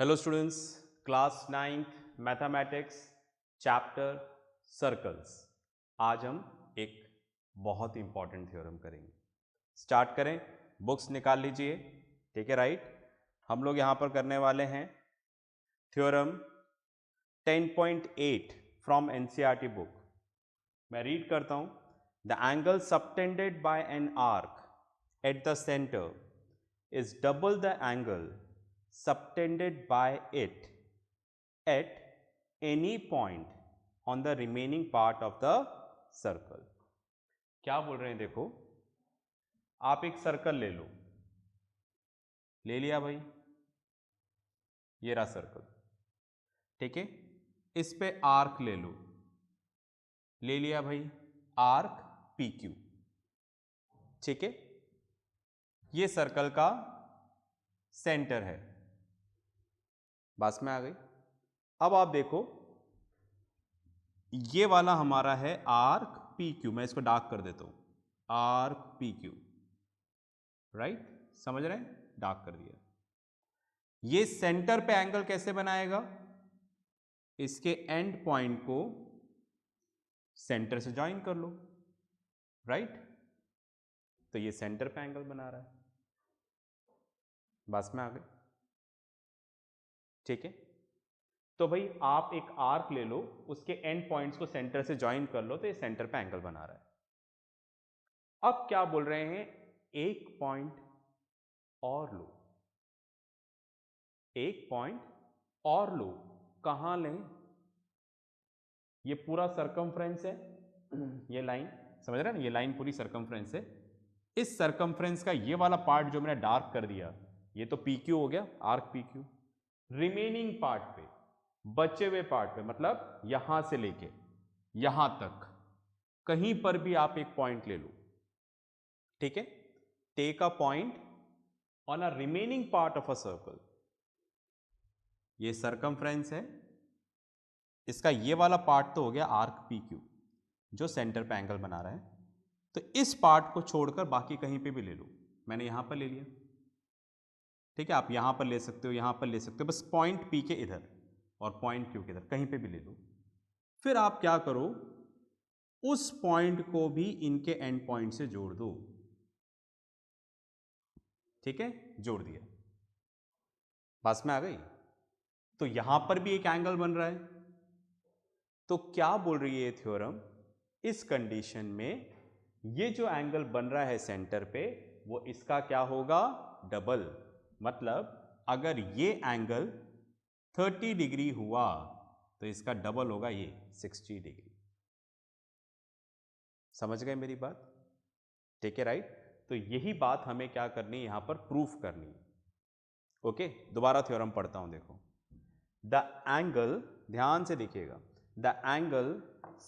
Hello students, class 9th mathematics chapter circles. आज हम एक बहुत इंपॉर्टेंट थ्योरम करेंगे। स्टार्ट करें, बुक्स निकाल लीजिए। ठीक है, राइट। हम लोग यहाँ पर करने वाले हैं थ्योरम 10.8 फ्रॉम एनसीईआरटी बुक। मैं रीड करता हूँ। The angle subtended bye an arc at the centre is double the angle subtended by it at any point on the remaining part of the circle। क्या बोल रहे हैं? देखो, आप एक सर्कल ले लो। ले लिया भाई, ये रहा सर्कल। ठीक है, इस पे आर्क ले लो। ले लिया भाई, आर्क पी क्यू। ठीक है, ये सर्कल का सेंटर है। बस में आ गई। अब आप देखो, ये वाला हमारा है आर्क पी क्यू। मैं इसको डार्क कर देता हूं, आर्क पी क्यू। राइट, समझ रहे हैं? डार्क कर दिया। ये सेंटर पे एंगल कैसे बनाएगा? इसके एंड पॉइंट को सेंटर से ज्वाइन कर लो। राइट, तो ये सेंटर पे एंगल बना रहा है। बस में आ गई। ठीक है, तो भाई आप एक आर्क ले लो, उसके एंड पॉइंट्स को सेंटर से ज्वाइन कर लो, तो ये सेंटर पे एंगल बना रहा है। अब क्या बोल रहे हैं? एक पॉइंट और लो। एक पॉइंट और लो। कहां लें? ये पूरा सरकमफ्रेंस है। ये लाइन, समझ रहे हैं ना? ये लाइन पूरी सरकमफ्रेंस है। इस सरकमफ्रेंस का ये वाला पार्ट जो मैंने डार्क कर दिया, ये तो पी क्यू हो गया, arc P Q. Remaining part पे, बचे हुए पार्ट पे, मतलब यहां से लेके यहां तक कहीं पर भी आप एक पॉइंट ले लो। ठीक है, take a point on a remaining part of a circle. ये सरकमफ्रेंस है, इसका ये वाला पार्ट तो हो गया आर्क पी क्यू जो सेंटर पे एंगल बना रहा है। तो इस पार्ट को छोड़कर बाकी कहीं पे भी ले लो। मैंने यहां पर ले लिया। ठीक है, आप यहां पर ले सकते हो, यहां पर ले सकते हो, बस पॉइंट पी के इधर और पॉइंट क्यू के इधर कहीं पे भी ले लो। फिर आप क्या करो, उस पॉइंट को भी इनके एंड पॉइंट से जोड़ दो। ठीक है, जोड़ दिया। पास में आ गई। तो यहां पर भी एक एंगल बन रहा है। तो क्या बोल रही है थ्योरम? इस कंडीशन में ये जो एंगल बन रहा है सेंटर पे, वो इसका क्या होगा? डबल। मतलब अगर ये एंगल 30 डिग्री हुआ तो इसका डबल होगा ये 60 डिग्री। समझ गए मेरी बात? ठीक है, राइट। तो यही बात हमें क्या करनी है, यहां पर प्रूफ करनी है। ओके, दोबारा थ्योरम पढ़ता हूं। देखो, द एंगल, ध्यान से देखिएगा, the angle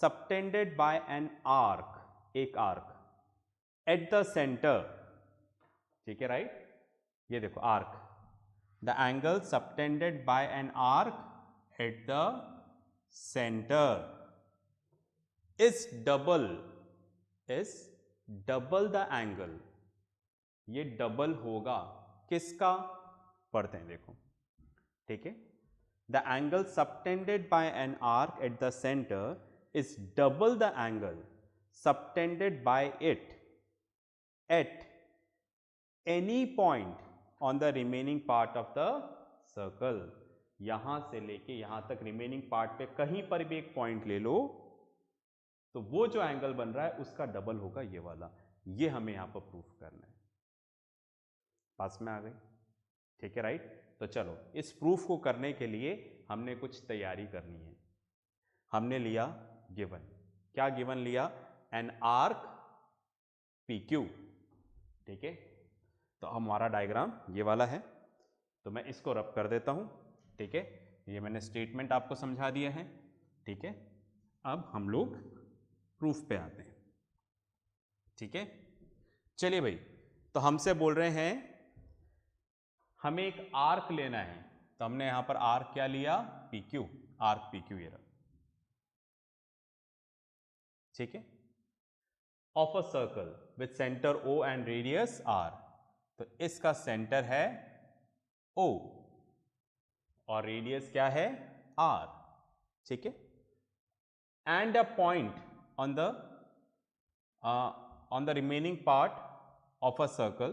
subtended bye an arc, एक आर्क, एट द सेंटर। ठीक है, राइट। ये देखो arc, the angle subtended bye an arc at the centre is double the angle. ये डबल होगा किसका? पढ़ते हैं, देखो। ठीक है, the angle subtended bye an arc at the centre is double the angle subtended bye it at any point on the remaining part of the circle. यहां से लेके यहां तक रिमेनिंग पार्ट पे कहीं पर भी एक पॉइंट ले लो, तो वो जो एंगल बन रहा है उसका डबल होगा ये वाला। ये हमें यहां पर प्रूफ करना है। पास में आ गई। ठीक है, राइट। तो चलो, इस प्रूफ को करने के लिए हमने कुछ तैयारी करनी है। हमने लिया गिवन। क्या गिवन लिया? An arc P Q. ठीक है, तो हमारा डायग्राम ये वाला है। तो मैं इसको रब कर देता हूं। ठीक है, ये मैंने स्टेटमेंट आपको समझा दिया है। ठीक है, अब हम लोग प्रूफ पे आते हैं। ठीक है, चलिए भाई। तो हमसे बोल रहे हैं हमें एक आर्क लेना है, तो हमने यहां पर आर्क क्या लिया? P Q, arc P Q ये रहा। ठीक है, of a circle with centre O and radius R. तो इसका सेंटर है ओ और रेडियस क्या है r, ठीक है, and a point on the remaining part of a circle,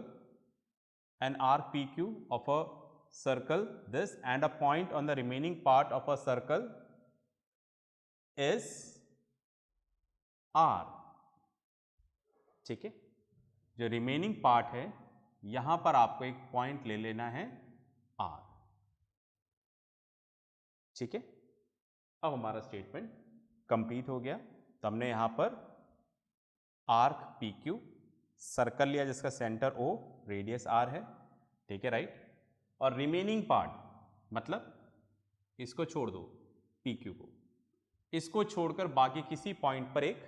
an arc PQ of a circle this, and a point on the remaining part of a circle is R, ठीक है। जो remaining part है यहां पर आपको एक point ले लेना है R, ठीक है। अब हमारा स्टेटमेंट कंप्लीट हो गया। तो हमने यहां पर आर्क PQ, सर्कल लिया जिसका सेंटर O, रेडियस R है, ठीक है, राइट। और रिमेनिंग पार्ट मतलब इसको छोड़ दो PQ को, इसको छोड़कर बाकी किसी पॉइंट पर एक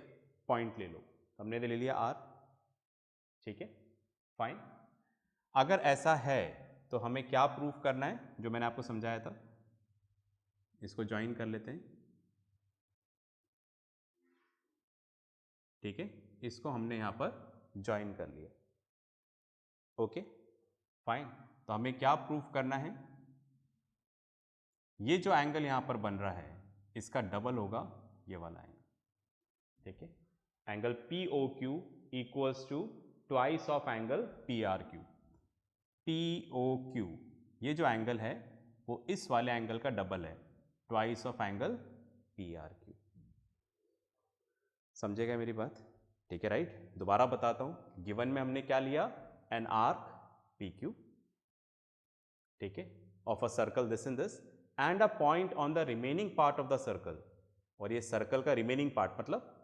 पॉइंट ले लो। हमने ले लिया R, ठीक है, फाइन। अगर ऐसा है तो हमें क्या प्रूफ करना है, जो मैंने आपको समझाया था। इसको ज्वाइन कर लेते हैं, ठीक है, इसको हमने यहां पर ज्वाइन कर लिया, ओके, फाइन। तो हमें क्या प्रूफ करना है, ये जो एंगल यहां पर बन रहा है इसका डबल होगा ये वाला एंगल, ठीक है। Angle POQ equals to twice of angle PRQ। POQ ये जो एंगल है वो इस वाले एंगल का डबल है, ट्वाइस ऑफ एंगल PRQ। समझेगा मेरी बात, ठीक है, राइट। दोबारा बताता हूं, गिवन में हमने क्या लिया, एन आर्क PQ, ठीक है, of a circle this in this, and a point on the remaining part of the circle. और ये सर्कल का रिमेनिंग पार्ट मतलब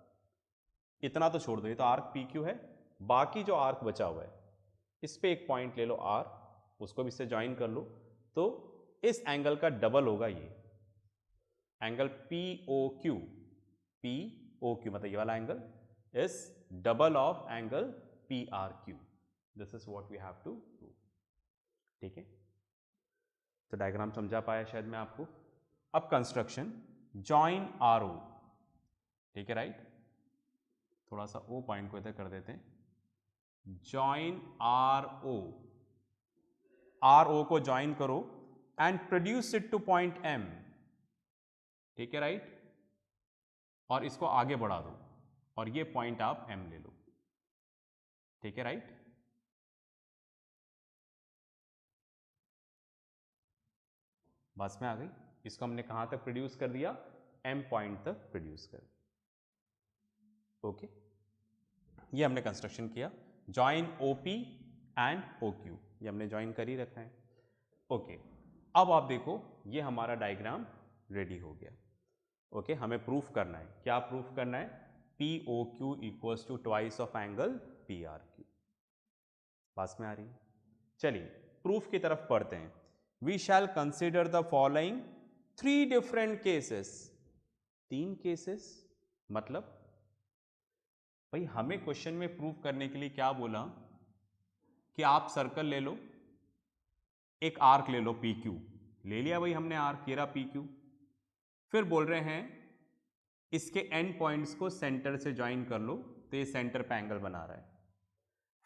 इतना तो छोड़ दो, ये तो आर्क PQ है, बाकी जो आर्क बचा हुआ है इस पे एक पॉइंट ले लो R, उसको भी इससे ज्वाइन कर लो, तो इस एंगल का डबल होगा ये एंगल POQ। POQ मतलब ये वाला angle is double of angle PRQ। This is what we have to prove, ठीक है। तो डायग्राम समझा पाया शायद मैं आपको। अब कंस्ट्रक्शन जॉइन RO, ठीक है, राइट। थोड़ा सा O पॉइंट को इधर कर देते हैं, जॉइन RO को ज्वाइन करो and produce it to point M, ठीक है, राइट। और इसको आगे बढ़ा दो और ये पॉइंट आप M ले लो, ठीक है, राइट। बस में आ गई। इसको हमने कहां तक प्रोड्यूस कर दिया, M पॉइंट तक प्रोड्यूस कर, ओके। ये हमने कंस्ट्रक्शन किया, जॉइन OP एंड OQ, ये हमने ज्वाइन कर ही रखा है, ओके। अब आप देखो ये हमारा डायग्राम रेडी हो गया, ओके। हमें प्रूफ करना है, क्या प्रूफ करना है, POQ equals to twice of angle PRQ। पास में आ रही है, चलिए प्रूफ की तरफ पढ़ते हैं। We shall consider the following 3 different cases. 3 cases मतलब भाई हमें क्वेश्चन में प्रूफ करने के लिए क्या बोला कि आप सर्कल ले लो, एक आर्क ले लो PQ, ले लिया भाई हमने आर्क, ये रहा PQ। फिर बोल रहे हैं इसके एंड पॉइंट्स को सेंटर से ज्वाइन कर लो, तो ये सेंटर पे एंगल बना रहा है।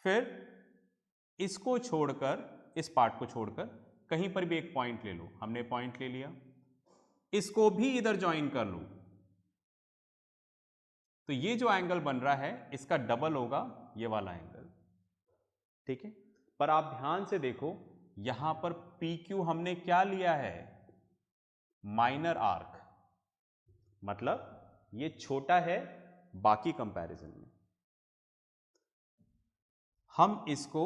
फिर इसको छोड़कर, इस पार्ट को छोड़कर कहीं पर भी एक पॉइंट ले लो, हमने पॉइंट ले लिया, इसको भी इधर ज्वाइन कर लो, तो ये जो एंगल बन रहा है इसका डबल होगा ये वाला एंगल, ठीक है। पर आप ध्यान से देखो यहां पर PQ हमने क्या लिया है, माइनर आर्क, मतलब ये छोटा है बाकी कंपैरिजन में। हम इसको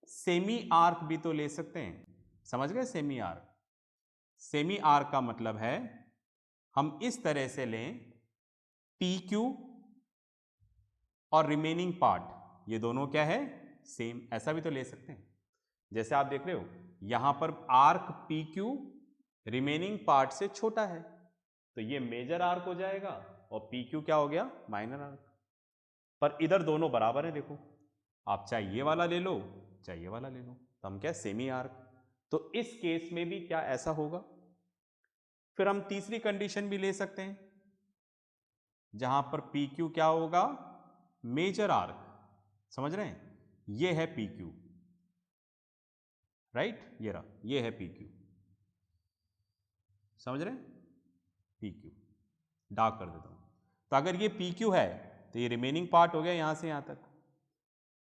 सेमी आर्क भी तो ले सकते हैं, समझ गए, सेमी आर्क। सेमी आर्क का मतलब है हम इस तरह से लें PQ और रिमेनिंग पार्ट, ये दोनों क्या है, सेम, ऐसा भी तो ले सकते हैं। जैसे आप देख रहे हो यहां पर आर्क PQ रिमेनिंग पार्ट से छोटा है, तो ये मेजर आर्क हो जाएगा और PQ क्या हो गया, माइनर आर्क। पर इधर दोनों बराबर है, देखो आप चाहे ये वाला ले लो चाहे ये वाला ले लो, तो हम क्या, सेमी आर्क। तो इस केस में भी क्या ऐसा होगा। फिर हम तीसरी कंडीशन भी ले सकते हैं जहां पर PQ क्या होगा, मेजर आर्क, समझ रहे हैं, ये है PQ, राइट, ये रहा, ये है PQ। समझ रहे हैं, पी क्यू डार्क कर देता हूँ। तो अगर ये पी क्यू है तो ये रिमेनिंग पार्ट हो गया यहाँ से यहाँ तक,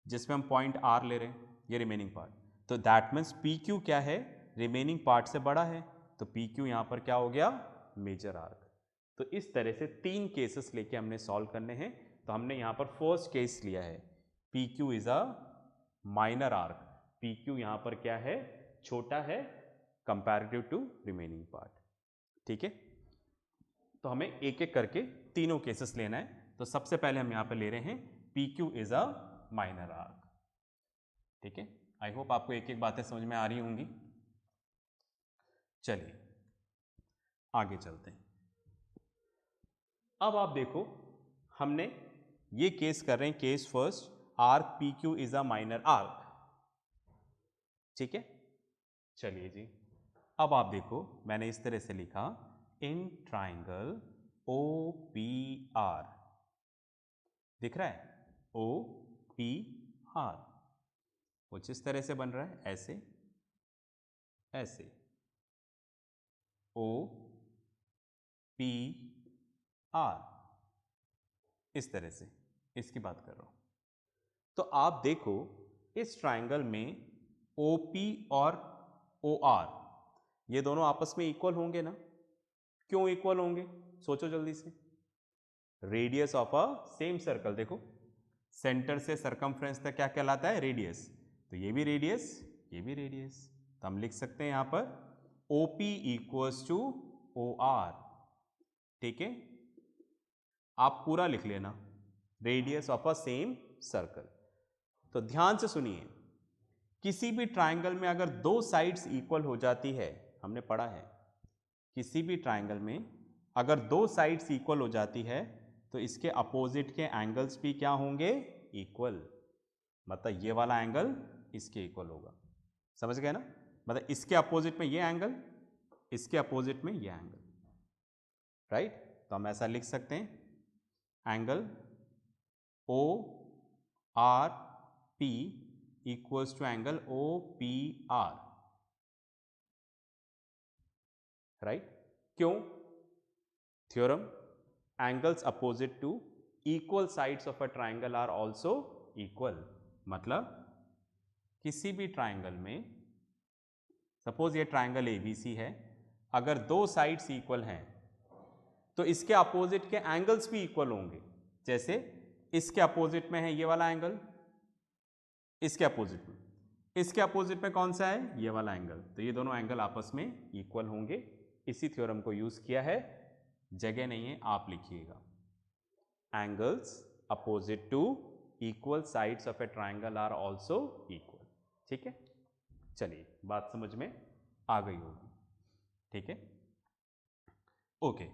जिसमें हम पॉइंट आर ले रहे हैं, ये रिमेनिंग पार्ट। तो दैट मीन्स पी क्यू क्या है, रिमेनिंग पार्ट से बड़ा है, तो पी क्यू यहाँ पर क्या हो गया, मेजर आर्क। तो इस तरह से 3 केसेस लेके हमने सॉल्व करने हैं। तो हमने यहाँ पर फर्स्ट केस लिया है, P Q is a minor arc. P Q यहाँ पर क्या है, छोटा है कंपैरेटिव टू रिमेनिंग पार्ट। ठीक है, तो हमें एक एक करके तीनों केसेस लेना है। तो सबसे पहले हम यहाँ पर ले रहे हैं P Q is a minor arc. ठीक है, आई होप आपको एक एक बातें समझ में आ रही होंगी। चलिए आगे चलते हैं। अब आप देखो, हमने ये केस कर रहे हैं, case first, arc P Q is a minor arc. ठीक है, चलिए जी, अब आप देखो मैंने इस तरह से लिखा, in triangle O P R, दिख रहा है, ओ पी आर कुछ इस तरह से बन रहा है, ऐसे ऐसे, ओ पी आर, इस तरह से, इसकी बात कर रहा हूं। तो आप देखो इस ट्राइंगल में ओ पी और ओ आर ये दोनों आपस में इक्वल होंगे ना? क्यों इक्वल होंगे, सोचो जल्दी से। Radius of a same circle, देखो सेंटर से सरकमफ्रेंस तक क्या कहलाता है, रेडियस। तो ये भी रेडियस, ये भी रेडियस। तो हम लिख सकते हैं यहां पर O P equals to O R. ठीक है, आप पूरा लिख लेना, radius of a same circle. तो ध्यान से सुनिए, किसी भी ट्राइंगल में अगर दो साइड्स इक्वल हो जाती है, हमने पढ़ा है, किसी भी ट्राइंगल में अगर दो साइड्स इक्वल हो जाती है तो इसके अपोजिट के एंगल्स भी क्या होंगे, इक्वल। मतलब ये वाला एंगल इसके इक्वल होगा, समझ गए ना? मतलब इसके अपोजिट में ये एंगल, इसके अपोजिट में ये एंगल, राइट? तो हम ऐसा लिख सकते हैं, angle O R P equals to angle O P R, right? क्यों? Theorem, angles opposite to equal sides of a triangle are also equal. मतलब किसी भी ट्राइंगल में, सपोज ये ट्राइंगल एबीसी है, अगर दो साइड्स इक्वल हैं तो इसके अपोजिट के एंगल्स भी इक्वल होंगे। जैसे इसके अपोजिट में है ये वाला एंगल, इसके अपोजिट में, इसके अपोजिट में कौन सा है, ये वाला एंगल। तो ये दोनों एंगल आपस में इक्वल होंगे। इसी थ्योरम को यूज किया है, जगह नहीं है, आप लिखिएगा, angles opposite to equal sides of a triangle are also equal. ठीक है, चलिए बात समझ में आ गई होगी। ठीक है, ओके,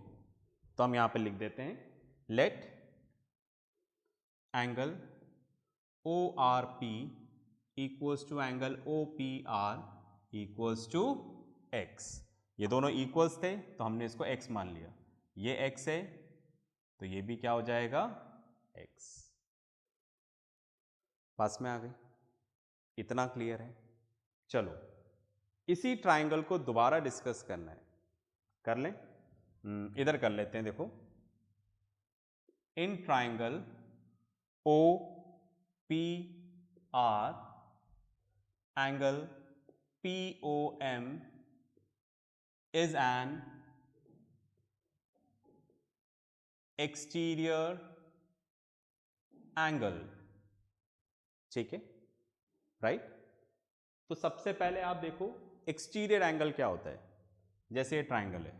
तो हम यहां पर लिख देते हैं, let angle O R P equals to angle O P R equals to X. ये दोनों इक्वल्स थे तो हमने इसको एक्स मान लिया, ये एक्स है तो ये भी क्या हो जाएगा, एक्स। पास में आ गई, इतना क्लियर है? चलो इसी ट्राइंगल को दोबारा डिस्कस करना है, कर लें? इधर कर लेते हैं, देखो, in triangle O P R angle P O M is an exterior angle। ठीक है, राइट? तो सबसे पहले आप देखो एक्सटीरियर एंगल क्या होता है। जैसे ये ट्राइंगल है,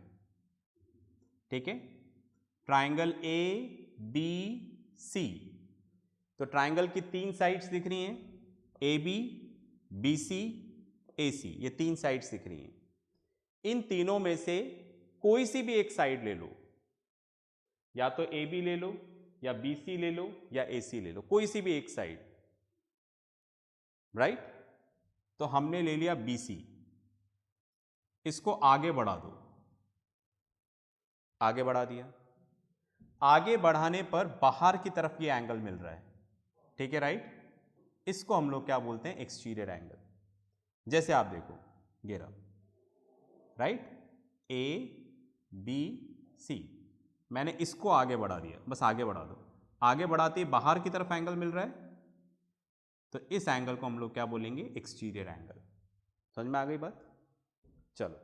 ठीक है, ट्राइंगल ए बी सी, तो ट्राइंगल की 3 साइड्स दिख रही हैं, ए बी, बी सी, ए सी, ये 3 साइड्स दिख रही हैं। इन तीनों में से कोई सी भी एक साइड ले लो, या तो ए बी ले लो, या बी सी ले लो, या ए सी ले लो, कोई सी भी एक साइड, राइट? तो हमने ले लिया बी सी, इसको आगे बढ़ा दो, आगे बढ़ा दिया, आगे बढ़ाने पर बाहर की तरफ ये एंगल मिल रहा है, ठीक है, राइट? इसको हम लोग क्या बोलते हैं, एक्सटीरियर एंगल। जैसे आप देखो, ये रहा, राइट? ए बी सी, मैंने इसको आगे बढ़ा दिया, बस आगे बढ़ा दो, आगे बढ़ाते ही बाहर की तरफ एंगल मिल रहा है, तो इस एंगल को हम लोग क्या बोलेंगे, एक्सटीरियर एंगल। समझ में आ गई बात? चलो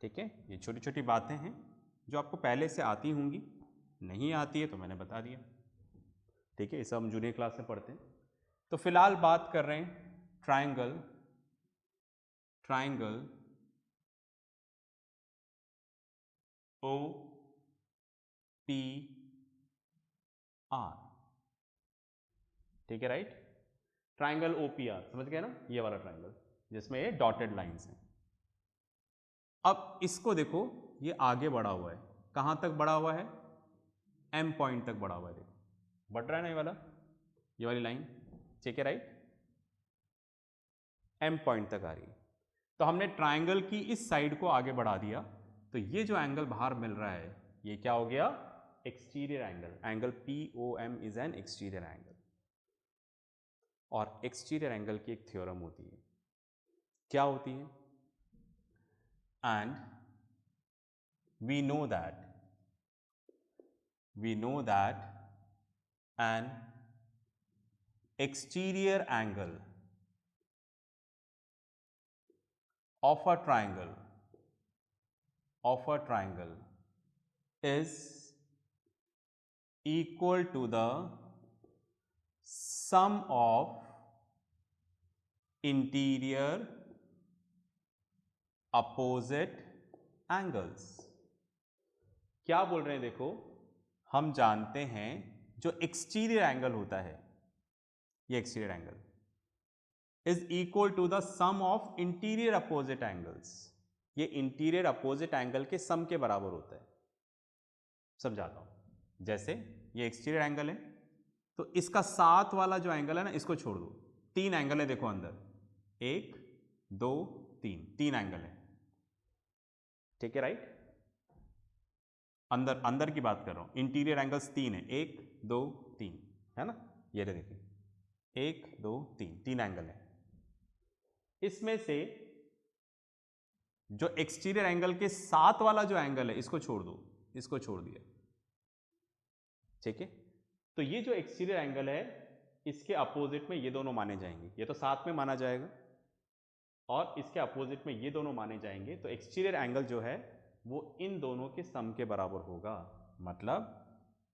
ठीक है, ये छोटी छोटी बातें हैं जो आपको पहले से आती होंगी, नहीं आती है तो मैंने बता दिया। ठीक है, इसे हम जूनियर क्लास में पढ़ते हैं। तो फिलहाल बात कर रहे हैं ट्राइंगल ओ पी आर। ठीक है, right, triangle O P R, समझ गए ना, ये वाला ट्राइंगल जिसमें ये डॉटेड लाइंस हैं। अब इसको देखो, ये आगे बढ़ा हुआ है, कहां तक बढ़ा हुआ है, एम पॉइंट तक बढ़ा हुआ है, देखो बढ़ रहा है ना ये वाला, ये वाली लाइन। ठीक है, राइट, एम पॉइंट तक आ रही है। तो हमने ट्राइंगल की इस साइड को आगे बढ़ा दिया, तो ये जो एंगल बाहर मिल रहा है ये क्या हो गया, exterior angle. Angle P O M is an exterior angle. और एक्सटीरियर एंगल की एक थ्योरम होती है, क्या होती है, and we know that an exterior angle of a triangle is equal to the sum of interior opposite angles। क्या बोल रहे हैं, देखो हम जानते हैं जो एक्सटीरियर एंगल होता है, ये exterior angle is equal to the sum of interior opposite angles. ये इंटीरियर अपोजिट एंगल के सम के बराबर होता है। समझाता हूं, जैसे ये एक्सटीरियर एंगल है, तो इसका साथ वाला जो एंगल है ना, इसको छोड़ दो, तीन एंगल है देखो अंदर, एक दो तीन, तीन एंगल है। ठीक है, राइट, अंदर अंदर की बात कर रहा हूं, इंटीरियर एंगल्स तीन है, एक दो तीन, है ना, ये देखिए, एक दो तीन, तीन एंगल है। इसमें से जो एक्सटीरियर एंगल के साथ वाला जो एंगल है, इसको छोड़ दो, इसको छोड़ दिया। ठीक है, तो ये जो एक्सटीरियर एंगल है, इसके अपोजिट में ये दोनों माने जाएंगे, ये तो साथ में माना जाएगा, और इसके अपोजिट में ये दोनों माने जाएंगे, तो एक्सटीरियर एंगल जो है वो इन दोनों के सम के बराबर होगा। मतलब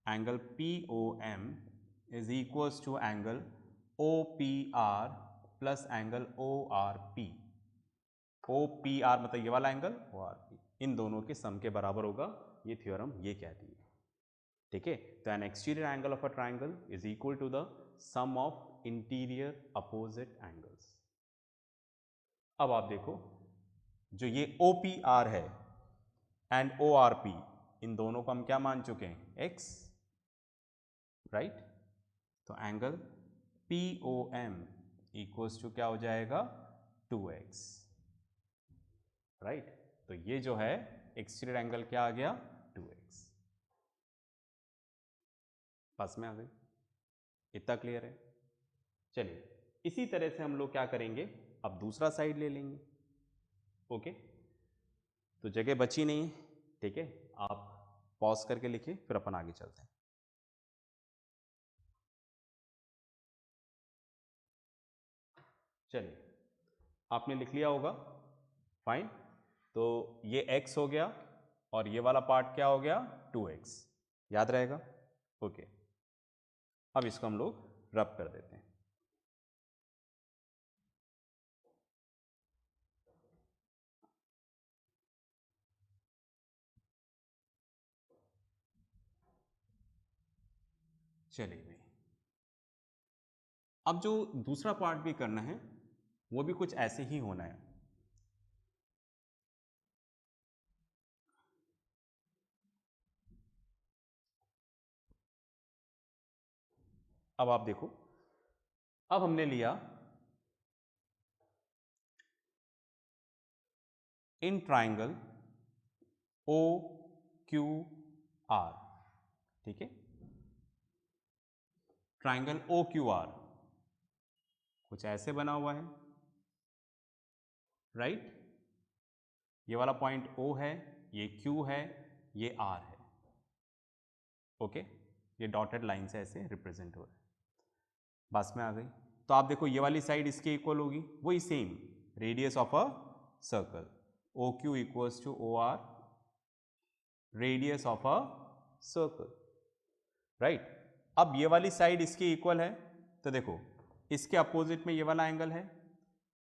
angle P O M is equals to angle O P R plus angle O R P. O P R मतलब ये वाला एंगल, ओ आर पी, इन दोनों के सम के बराबर होगा, ये थ्योरम ये कहती है। ठीक है, तो an exterior angle of a triangle is equal to the sum of interior opposite angles. अब आप देखो, जो ये ओ पी आर है एंड ओ आर पी, इन दोनों को हम क्या मान चुके हैं, एक्स, राइट। तो angle P O M equals to क्या हो जाएगा, 2x, राइट। तो ये जो है एक्सटीरियर एंगल क्या आ गया, 2x। पास में आ गई, इतना क्लियर है। चलिए, इसी तरह से हम लोग क्या करेंगे, अब दूसरा साइड ले लेंगे। ओके, तो जगह बची नहीं है, ठीक है, आप पॉज करके लिखिए, फिर अपन आगे चलते हैं। चलिए, आपने लिख लिया होगा, फाइन। तो ये x हो गया और ये वाला पार्ट क्या हो गया, 2x, याद रहेगा। ओके, अब इसको हम लोग रब कर देते हैं। चलिए भाई, अब जो दूसरा पार्ट भी करना है वो भी कुछ ऐसे ही होना है। अब आप देखो, अब हमने लिया in triangle O Q R, ठीक है, ट्राइंगल ओ क्यू आर कुछ ऐसे बना हुआ है, राइट। ये वाला पॉइंट O है, ये Q है, ये R है। ओके, ये डॉटेड लाइन से ऐसे रिप्रेजेंट हो रहा है। बस में आ गई। तो आप देखो ये वाली साइड इसके इक्वल होगी, वही same radius of a circle, O Q equals to O R radius of a circle, right. अब ये वाली साइड इसके इक्वल है, तो देखो इसके अपोजिट में ये वाला एंगल है,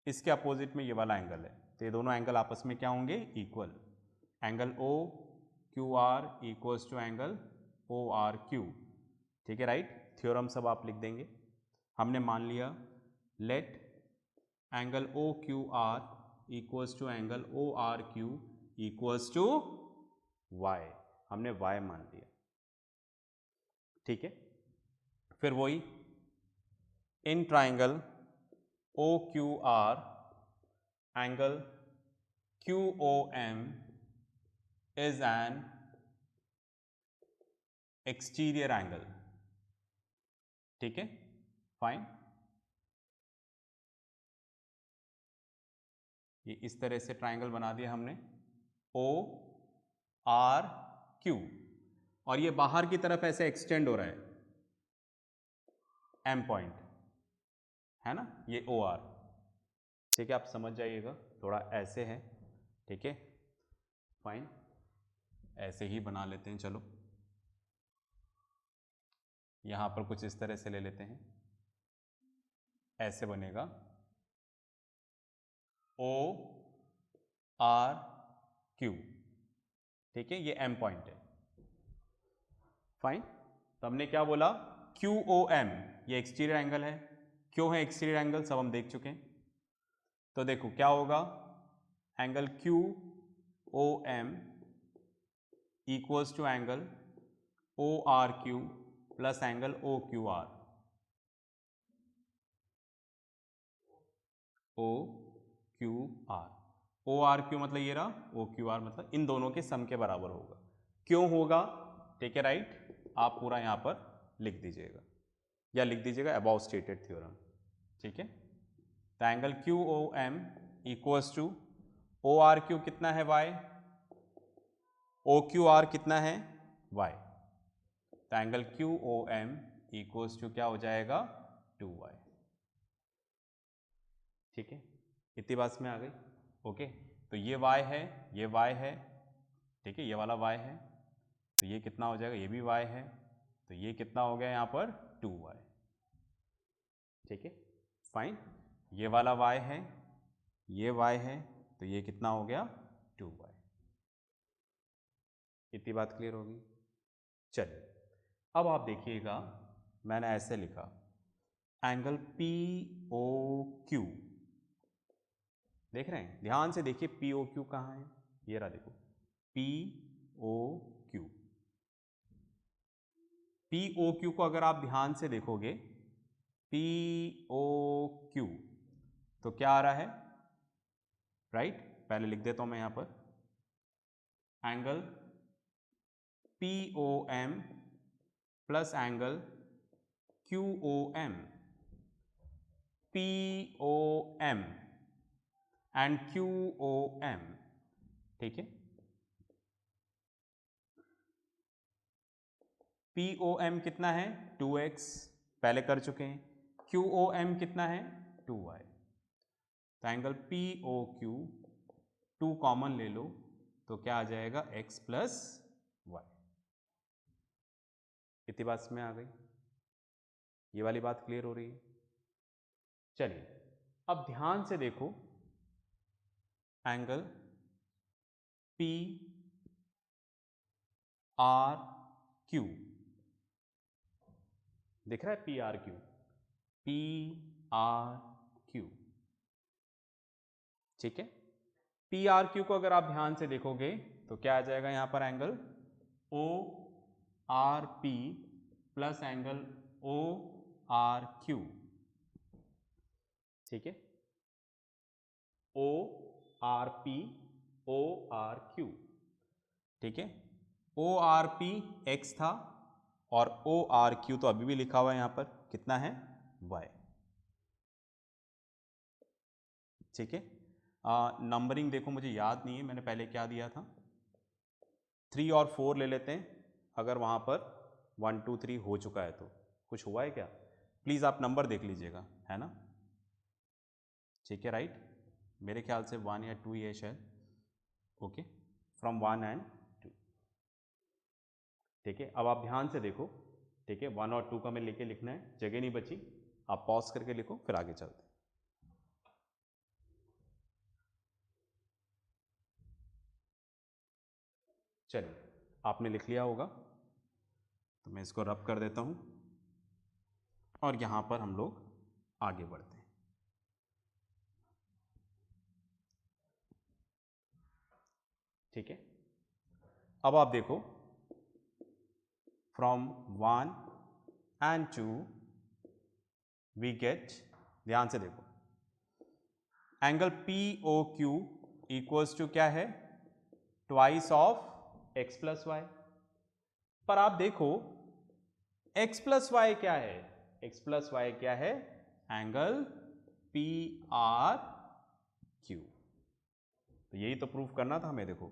इसके अपोजिट में ये वाला एंगल है, तो ये दोनों एंगल आपस में क्या होंगे, equal. Angle O Q R equals to angle O R Q, ठीक है, राइट। थ्योरम सब आप लिख देंगे। हमने मान लिया let angle O Q R equals to angle O R Q equals to Y, हमने वाई मान लिया, ठीक है। फिर वही in triangle O Q R angle Q O M is an exterior angle, ठीक है, फाइन। ये इस तरह से ट्राइंगल बना दिया हमने ओ आर क्यू, और ये बाहर की तरफ ऐसे एक्सटेंड हो रहा है एम पॉइंट, है ना, ये ओ आर, ठीक है, आप समझ जाइएगा, थोड़ा ऐसे है, ठीक है, फाइन। ऐसे ही बना लेते हैं, चलो यहां पर कुछ इस तरह से ले लेते हैं, ऐसे बनेगा ओ आर क्यू, ठीक है, ये एम पॉइंट है, फाइन। तो हमने क्या बोला, क्यू ओ एम ये एक्सटीरियर एंगल है, क्यों है एक्सटीरियर एंगल सब हम देख चुके हैं। तो देखो क्या होगा, angle Q O M equals to angle O R Q plus angle O Q R, O Q R, O R Q मतलब ये रहा, ओ क्यू आर मतलब इन दोनों के सम के बराबर होगा। क्यों होगा, ठीक है, राइट, आप पूरा यहां पर लिख दीजिएगा, या लिख दीजिएगा अबाउ स्टेटेड थ्योरम, ठीक है। तो angle Q O M equals to O R Q कितना है वाई, ओ क्यू आर कितना है वाई, तो angle Q O M equals to क्या हो जाएगा 2y, ठीक है, इतनी बात में आ गई। ओके, तो ये y है, ये y है, ठीक है, ये वाला y है, तो ये कितना हो जाएगा, ये भी y है, तो ये कितना हो गया यहाँ पर 2y, ठीक है, फाइन। ये वाला y है, ये y है, तो ये कितना हो गया 2y, इतनी बात क्लियर होगी। चलिए अब आप देखिएगा, मैंने ऐसे लिखा एंगल पी ओ क्यू, देख रहे हैं, ध्यान से देखिए पी ओ क्यू कहाँ है, ये रहा, देखो P O Q, P O Q को अगर आप ध्यान से देखोगे, पी ओ क्यू तो क्या आ रहा है, राइट, पहले लिख देता हूं मैं यहां पर angle P O M plus angle Q O M, P O M and Q O M, ठीक है, पी ओ एम कितना है 2x, पहले कर चुके हैं, क्यू ओ एम कितना है 2y, तो angle P O Q 2 common ले लो तो क्या आ जाएगा x प्लस वाई, इतनी बात में आ गई, ये वाली बात क्लियर हो रही है। चलिए अब ध्यान से देखो एंगल पी आर क्यू, दिख रहा है P R Q, P R Q, ठीक है, पी आर क्यू को अगर आप ध्यान से देखोगे तो क्या आ जाएगा यहां पर angle O R P plus angle O R Q, ठीक है, O R P O R Q, ठीक है, ओ आर पी एक्स था और ओ आर क्यू तो अभी भी लिखा हुआ है यहां पर कितना है y, ठीक है। नंबरिंग देखो मुझे याद नहीं है, मैंने पहले क्या दिया था, 3 और 4 ले लेते हैं, अगर वहाँ पर 1 2 3 हो चुका है तो। कुछ हुआ है क्या? प्लीज़ आप नंबर देख लीजिएगा, है ना? ठीक है, राइट। मेरे ख्याल से 1 या 2 ही है शायद। Okay, from 1 and 2। ठीक है, अब आप ध्यान से देखो। ठीक है, 1 और 2 का मैं लेके लिखना है, जगह नहीं बची, आप पॉज करके लिखो, फिर आगे चलते हैं। चलिए, आपने लिख लिया होगा तो मैं इसको रब कर देता हूँ और यहाँ पर हम लोग आगे बढ़ते हैं। ठीक है, अब आप देखो, फ्रॉम 1 एंड 2 वी गेट, ध्यान से देखो, angle P O Q equals to क्या है? Twice of X plus Y. पर आप देखो x प्लस वाई क्या है? x प्लस वाई क्या है? Angle P R Q. तो यही तो प्रूफ करना था हमें। देखो,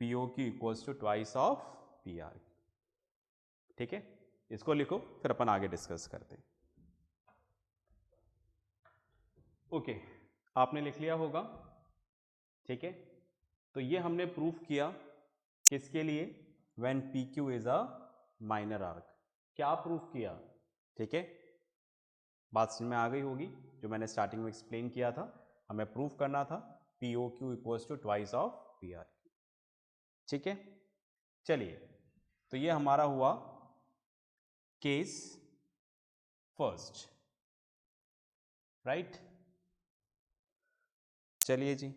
P O Q equals to twice of P R. ठीक है, इसको लिखो, फिर अपन आगे डिस्कस करते हैं। ओके, आपने लिख लिया होगा। ठीक है, तो ये हमने प्रूफ किया किसके लिए? When P Q is a minor arc. क्या प्रूफ किया? ठीक है, बात समझ में आ गई होगी। जो मैंने स्टार्टिंग में एक्सप्लेन किया था, हमें प्रूफ करना था P O Q equals to twice of P R Q. ठीक है, चलिए, तो ये हमारा हुआ केस फर्स्ट, राइट। चलिए जी,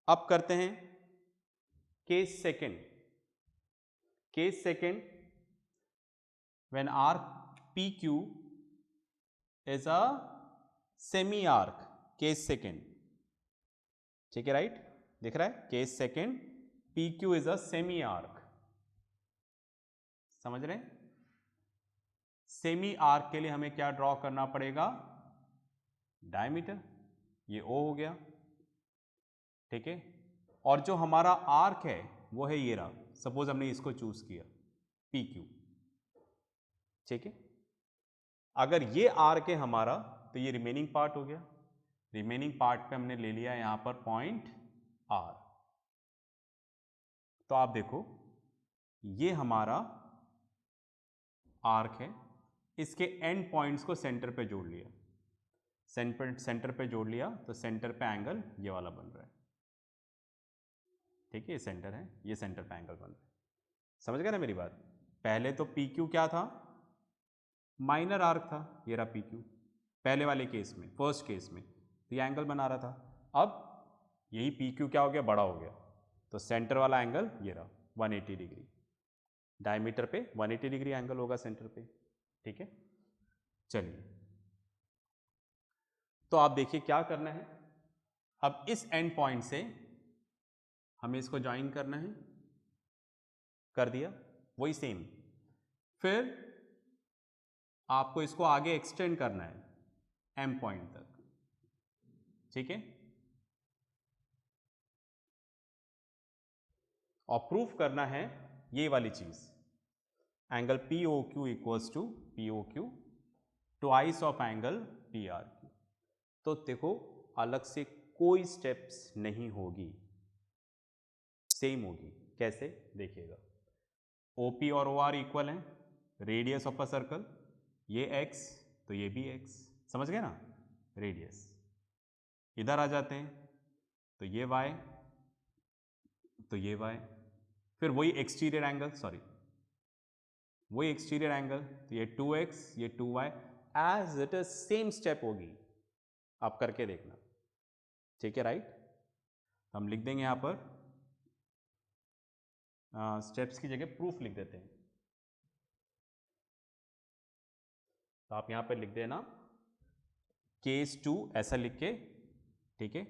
अब करते हैं case second. Case second, when arc P Q is a semi arc. Case second, ठीक है, राइट, दिख रहा है? Case second, P Q is a semi arc. समझ रहे हैं? सेमी आर्क के लिए हमें क्या ड्रॉ करना पड़ेगा? डायमीटर। ये ओ हो गया, ठीक है। और जो हमारा आर्क है वो है ये रहा, सपोज हमने इसको चूज किया पी क्यू। ठीक है, अगर ये आर्क है हमारा तो ये रिमेनिंग पार्ट हो गया। रिमेनिंग पार्ट पे हमने ले लिया यहां पर पॉइंट आर। तो आप देखो, ये हमारा आर्क है, इसके एंड पॉइंट्स को सेंटर पे जोड़ लिया। सेंटर पे जोड़ लिया तो सेंटर पे एंगल ये वाला बन रहा है। ठीक है, ये सेंटर है, ये सेंटर पे एंगल बन रहा है। समझ गए ना मेरी बात? पहले तो पी क्यू क्या था? माइनर आर्क था, ये रहा पी क्यू पहले वाले केस में, फर्स्ट केस में, तो ये एंगल बना रहा था। अब यही पी क्यू क्या हो गया? बड़ा हो गया, तो सेंटर वाला एंगल ये रहा 180 डिग्री। डायमीटर पे 180 डिग्री एंगल होगा सेंटर पे। ठीक है, चलिए, तो आप देखिए क्या करना है। अब इस एंड पॉइंट से हमें इसको ज्वाइन करना है, कर दिया, वही सेम। फिर आपको इसको आगे एक्सटेंड करना है एम पॉइंट तक। ठीक है, और प्रूफ करना है ये वाली चीज, angle P O Q equals to P O Q twice of angle P R Q. तो देखो, अलग से कोई स्टेप्स नहीं होगी, सेम होगी। कैसे? देखिएगा, ओ पी और ओ आर इक्वल हैं, रेडियस ऑफ अ सर्कल, ये एक्स तो ये भी एक्स। समझ गए ना? रेडियस। इधर आ जाते हैं तो ये वाई तो ये वाई, फिर वही एक्सटीरियर एंगल, सॉरी वही एक्सटीरियर एंगल, तो ये 2x ये 2y, as it is same step होगी। आप करके देखना। ठीक है, राइट। हम लिख देंगे यहां पर स्टेप्स की जगह प्रूफ लिख देते हैं। तो आप यहां पर लिख देना केस 2 ऐसा लिख के, ठीक है,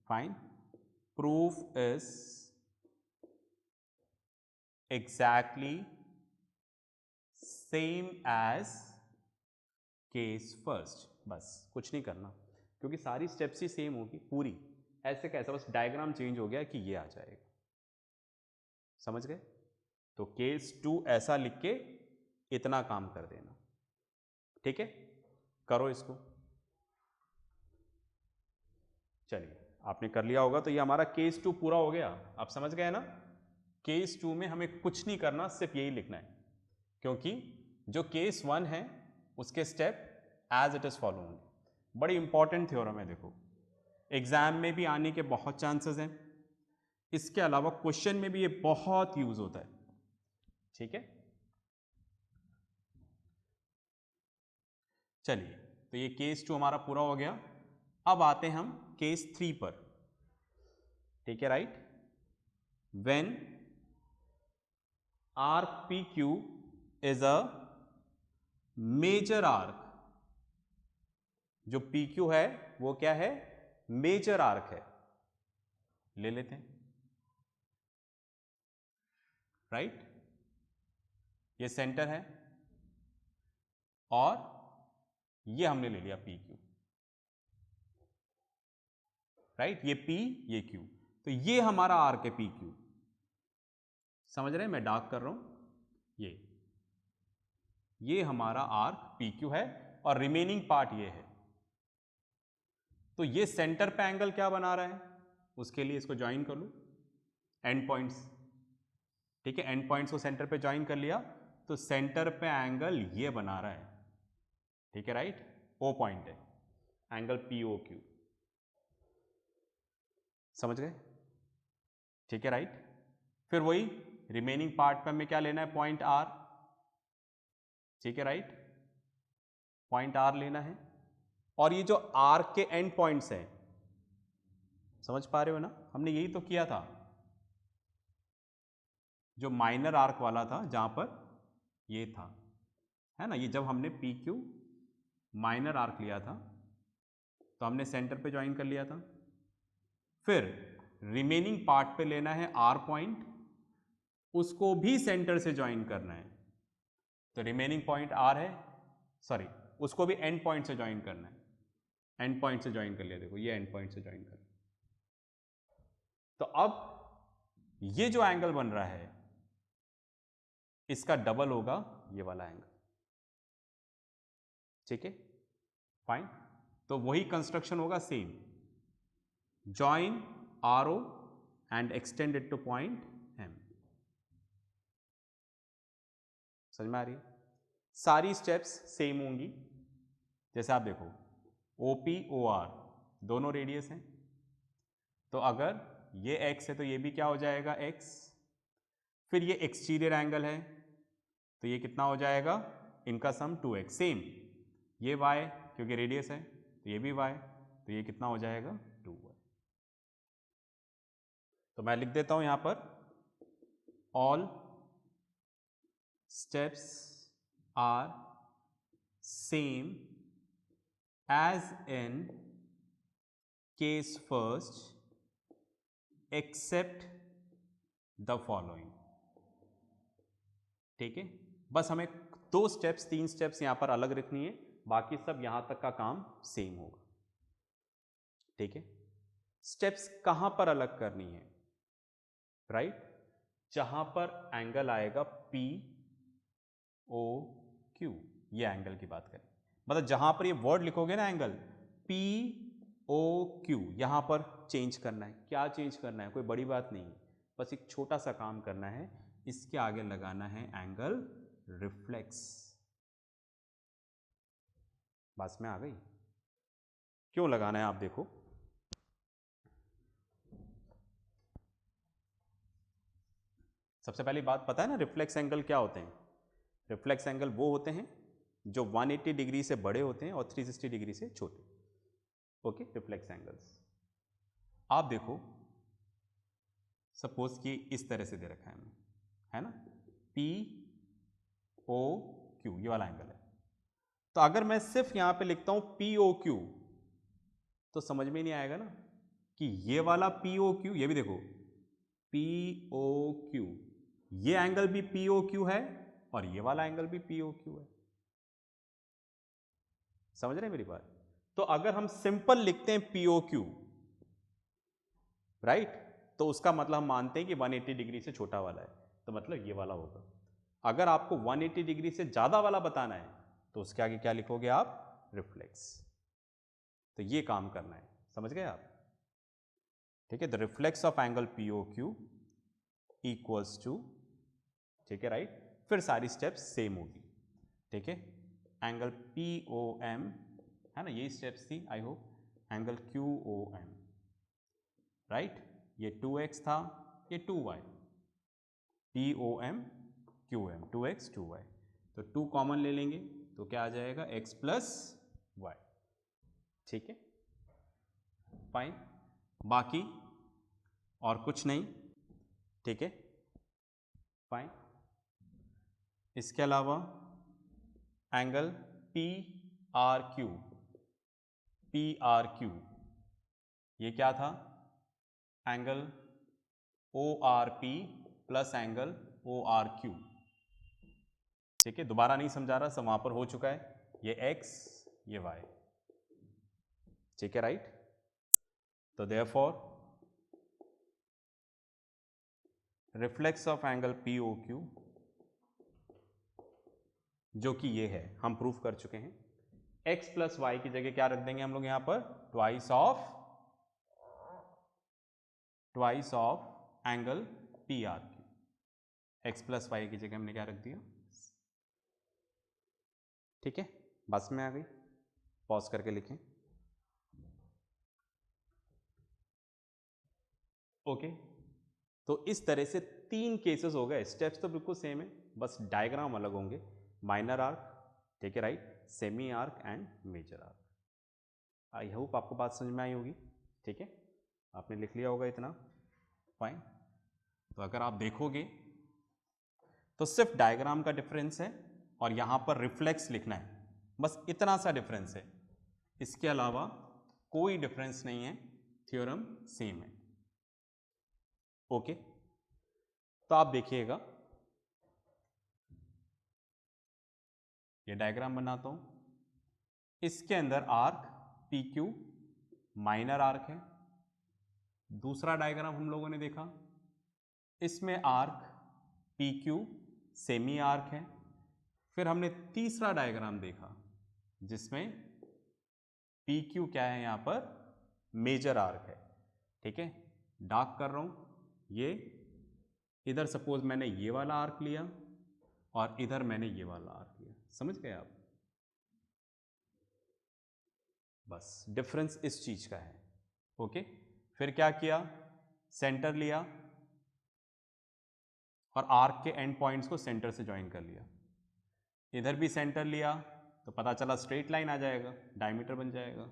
fine. Proof is exactly same as case first. बस कुछ नहीं करना, क्योंकि सारी स्टेप्स ही सेम होगी पूरी, ऐसे कैसा, बस डायग्राम चेंज हो गया कि ये आ जाएगा। समझ गए? तो केस 2 ऐसा लिख के इतना काम कर देना, ठीक है? करो इसको। चलिए, आपने कर लिया होगा, तो ये हमारा केस 2 पूरा हो गया। आप समझ गए ना? केस 2 में हमें कुछ नहीं करना, सिर्फ यही लिखना है, क्योंकि जो केस 1 है उसके step as it is follow होंगे। बड़ी इंपॉर्टेंट थ्योरम है, देखो एग्जाम में भी आने के बहुत चांसेस हैं, इसके अलावा क्वेश्चन में भी ये बहुत यूज होता है, ठीक है? चलिए, तो ये केस 2 हमारा पूरा हो गया। अब आते हैं हम केस 3 पर, ठीक है? Right, when arc P Q is a major arc, जो पी क्यू है वो क्या है? मेजर आर्क है। ले लेते हैं, राइट, ये सेंटर है और ये हमने ले लिया पी क्यू, राइट, ये पी ये क्यू, तो ये हमारा आर्क है पी क्यू। समझ रहे हैं? मैं डार्क कर रहा हूं, ये हमारा आर्क पी क्यू है और रिमेनिंग पार्ट ये है। तो ये सेंटर पे एंगल क्या बना रहा है, उसके लिए इसको ज्वाइन कर लूं, एंड पॉइंट्स, ठीक है? एंड पॉइंट्स को सेंटर पे ज्वाइन कर लिया, तो सेंटर पे एंगल ये बना रहा है, ठीक है? राइट, ओ पॉइंट है, एंगल पी ओ क्यू। समझ गए? ठीक है, राइट। फिर वही रिमेनिंग पार्ट पे हमें क्या लेना है? पॉइंट आर, ठीक है? राइट, पॉइंट आर लेना है। और ये जो आर्क के एंड पॉइंट्स हैं, समझ पा रहे हो ना? हमने यही तो किया था, जो माइनर आर्क वाला था, जहां पर ये था, है ना? ये जब हमने पी क्यू माइनर आर्क लिया था तो हमने सेंटर पे ज्वाइन कर लिया था। फिर रिमेनिंग पार्ट पे लेना है आर पॉइंट, उसको भी सेंटर से ज्वाइन करना है। तो रिमेनिंग पॉइंट आर है, सॉरी, उसको भी एंड पॉइंट से ज्वाइन करना है, एंड पॉइंट से ज्वाइन कर लिया, देखो ये एंड पॉइंट से ज्वाइन कर। तो अब ये जो एंगल बन रहा है इसका डबल होगा ये वाला एंगल, ठीक है? फाइन। तो वही कंस्ट्रक्शन होगा same, join R O and extend it to point M. समझ में आ रही है? सारी स्टेप्स सेम होंगी। जैसे आप देखो ओ पी ओ आर दोनों रेडियस हैं, तो अगर ये x है तो ये भी क्या हो जाएगा? x। फिर ये एक्सटीरियर एंगल है तो ये कितना हो जाएगा? इनका सम 2x। सेम ये y क्योंकि रेडियस है तो ये भी y, तो ये कितना हो जाएगा? 2y। तो मैं लिख देता हूं यहां पर, all steps are same as in case first except the following। ठीक है? बस हमें 2 स्टेप्स 3 स्टेप्स यहां पर अलग रखनी है, बाकी सब यहां तक का काम सेम होगा, ठीक है? स्टेप्स कहां पर अलग करनी है? राइट, जहां पर एंगल आएगा पी ओ क्यू, ये एंगल की बात करें, मतलब जहां पर ये वर्ड लिखोगे ना एंगल पी ओ क्यू, यहां पर चेंज करना है। क्या चेंज करना है? कोई बड़ी बात नहीं है, बस एक छोटा सा काम करना है, इसके आगे लगाना है एंगल रिफ्लेक्स। बस में आ गई? क्यों लगाना है आप देखो, सबसे पहली बात पता है ना रिफ्लेक्स एंगल क्या होते हैं? रिफ्लेक्स एंगल वो होते हैं जो 180 डिग्री से बड़े होते हैं और 360 डिग्री से छोटे। Okay, reflex angles. आप देखो सपोज कि इस तरह से दे रखा है हमें, है ना? पी ओ क्यू ये वाला एंगल है, तो अगर मैं सिर्फ यहां पे लिखता हूं पी ओ क्यू तो समझ में नहीं आएगा ना कि ये वाला पी ओ क्यू, ये भी देखो पी ओ क्यू, ये एंगल भी पी ओ क्यू है और ये वाला एंगल भी पी ओ क्यू है। समझ रहे हैं मेरी बात? तो अगर हम सिंपल लिखते हैं POQ, राइट, तो उसका मतलब हम मानते हैं कि 180 डिग्री से छोटा वाला है, तो मतलब ये वाला होगा। अगर आपको 180 डिग्री से ज़्यादा वाला बताना है तो उसके आगे क्या लिखोगे आप? रिफ्लेक्स। तो ये काम करना है, समझ गए आप? ठीक है, the reflex of angle POQ equals to, ठीक है राइट, फिर सारी स्टेप्स सेम होगी, ठीक है। एंगल POM है ना, यही स्टेप्स थी I hope, angle QOM, right, ये 2x था, ये 2y, POM QM, 2x 2y, तो 2 कॉमन ले लेंगे तो क्या आ जाएगा? x प्लस वाई, ठीक है, फाइन। बाकी और कुछ नहीं, ठीक है, फाइन। इसके अलावा एंगल PRQ, PRQ ये क्या था? Angle ORP plus angle ORQ, ठीक है, दोबारा नहीं समझा रहा, सब वहां पर हो चुका है, ये x ये y, ठीक है राइट। तो therefore reflex of angle POQ जो कि ये है, हम प्रूफ कर चुके हैं, x प्लस वाई की जगह क्या रख देंगे हम लोग यहां पर? Twice of angle PRQ, x plus Y की जगह हमने क्या रख दिया? ठीक है, बस में आ गई, पॉज करके लिखें। ओके, तो इस तरह से 3 केसेस हो गए, स्टेप्स तो बिल्कुल सेम है, बस डायग्राम अलग होंगे, माइनर आर्क, ठीक है right, semi arc and major arc. I hope आपको बात समझ में आई होगी, ठीक है, आपने लिख लिया होगा इतना, फाइन। तो अगर आप देखोगे तो सिर्फ डायग्राम का डिफरेंस है और यहां पर रिफ्लेक्स लिखना है, बस इतना सा डिफरेंस है, इसके अलावा कोई डिफरेंस नहीं है, थ्योरम सेम है। ओके, तो आप देखिएगा, ये डायग्राम बनाता हूं, इसके अंदर आर्क PQ माइनर आर्क है, दूसरा डायग्राम हम लोगों ने देखा, इसमें आर्क PQ सेमी आर्क है, फिर हमने तीसरा डायग्राम देखा जिसमें PQ क्या है यहां पर? मेजर आर्क है, ठीक है, डार्क कर रहा हूं, ये इधर सपोज मैंने ये वाला आर्क लिया और इधर मैंने ये वाला आर्क लिया, समझ गए आप? बस डिफरेंस इस चीज का है। ओके, फिर क्या किया? सेंटर लिया और आर्क के एंड पॉइंट्स को सेंटर से ज्वाइन कर लिया, इधर भी सेंटर लिया तो पता चला स्ट्रेट लाइन आ जाएगा, डायमीटर बन जाएगा,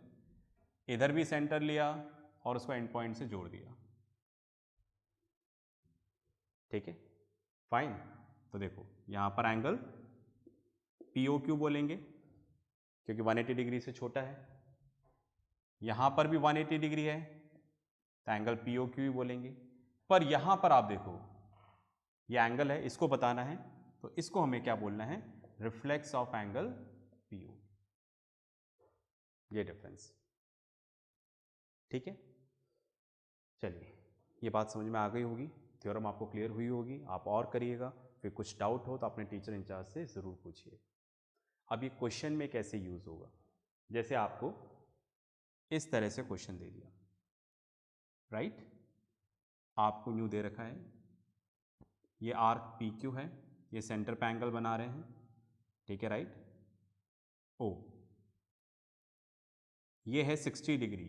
इधर भी सेंटर लिया और उसको एंड पॉइंट से जोड़ दिया, ठीक है, फाइन। तो देखो यहां पर एंगल POQ बोलेंगे क्योंकि 180 डिग्री से छोटा है, यहां पर भी 180 डिग्री है तो एंगल POQ ही बोलेंगे, पर यहां पर आप देखो ये एंगल है, इसको बताना है तो इसको हमें क्या बोलना है? रिफ्लेक्स ऑफ एंगल PO, ये डिफरेंस, ठीक है। चलिए, ये बात समझ में आ गई होगी, थ्योरम आपको क्लियर हुई होगी, आप और करिएगा, फिर कुछ डाउट हो तो अपने टीचर इंचार्ज से ज़रूर पूछिए। अब ये क्वेश्चन में कैसे यूज़ होगा? जैसे आपको इस तरह से क्वेश्चन दे दिया, राइट, आपको न्यू दे रखा है, ये आर्क PQ है, ये सेंटर पे एंगल बना रहे हैं, ठीक है राइट, ओ ये है 60 डिग्री,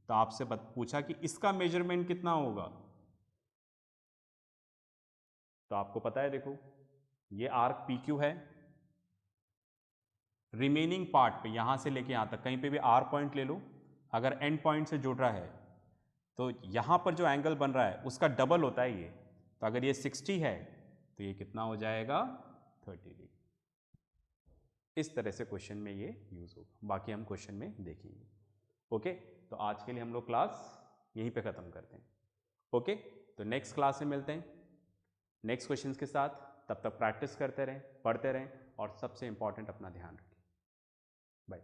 तो आपसे पूछा कि इसका मेजरमेंट कितना होगा, तो आपको पता है, देखो ये आर्क PQ है, रिमेनिंग पार्ट पे यहां से लेके यहां तक कहीं पे भी R पॉइंट ले लो, अगर एंड पॉइंट से जुड़ रहा है तो यहां पर जो एंगल बन रहा है उसका डबल होता है ये, तो अगर ये 60 है तो ये कितना हो जाएगा? 30 डिग्री। इस तरह से क्वेश्चन में ये यूज होगा, बाकी हम क्वेश्चन में देखेंगे। ओके, तो आज के लिए हम लोग क्लास यहीं पे ख़त्म करते हैं। ओके, तो नेक्स्ट क्लास में मिलते हैं नेक्स्ट क्वेश्चंस के साथ, तब तक प्रैक्टिस करते रहें, पढ़ते रहें और सबसे इंपॉर्टेंट अपना ध्यान रखें। बाय।